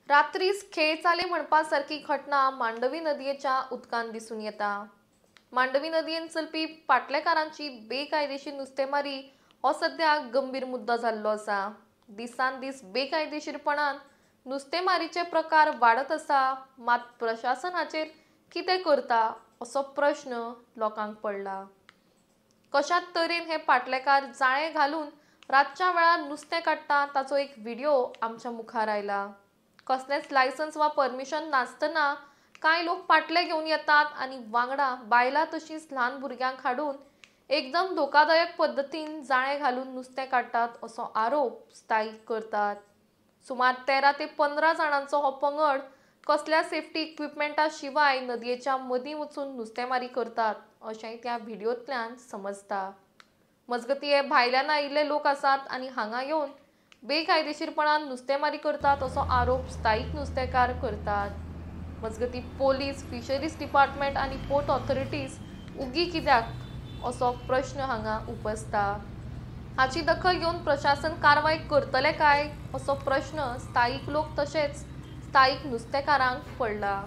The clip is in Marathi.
रात्रीच खेळ चाले म्हणपासारखी घटना मांडवी नदयेच्या उदकान दिसून येता। मांडवी नदयेन चलपी पाटलेकारांची बेकायदेशीर नुस्तेमारी हो सध्या गंभीर मुद्दो जाल्लो आसा। दिसान दीस बेकायदेशीरपणान नुस्तेमारीचे प्रकार वाढत आसा, मात प्रशासन हाचेर कितें करता असो प्रश्न लोकांक पडला। कशात तरेन हे पाटलेकार जाळे घालून रातच्या वेळार नुस्तें काडटा ताचो एक व्हिडिओ आमच्या मुखार आयला। कसलेच लायसन्स वा परमिशन नासतना कांय लोक पाटले घेवन येतात आणि वांगडा बायलां तशींच ल्हान भुरग्यांक हाडून एकदम धोकादायक पद्धतीन जाळे घालून नुस्तें काडटात असो आरोप स्थायिक करतात। सुमार 13 ते 15 जाणांचो हो पंगड कसल्या सेफ्टी इक्विपमेंटा शिवाय नदयेच्या मदीं वचून नुस्तेमारी करतात अशेंय त्या व्हिडिओंतल्यान समजता। मजगतीं हे भायल्यान आयिल्ले लोक आसात आनी हांगा येवन बेकायदेशीरपणान नुस्तेमारी करतात असो आरोप स्थायिक नुस्तेकार करतात। मजगतीं पोलीस, फिशरीज डिपार्टमेंट आनी पोर्ट ऑथॉरिटीज उगी कित्याक असो प्रश्न हांगा उपसता। हाची दखल घेवन प्रशासन कारवाय करतले काय असो प्रश्न स्थायिक लोक तशेंच स्थायिक नुस्तेकारांक पडला।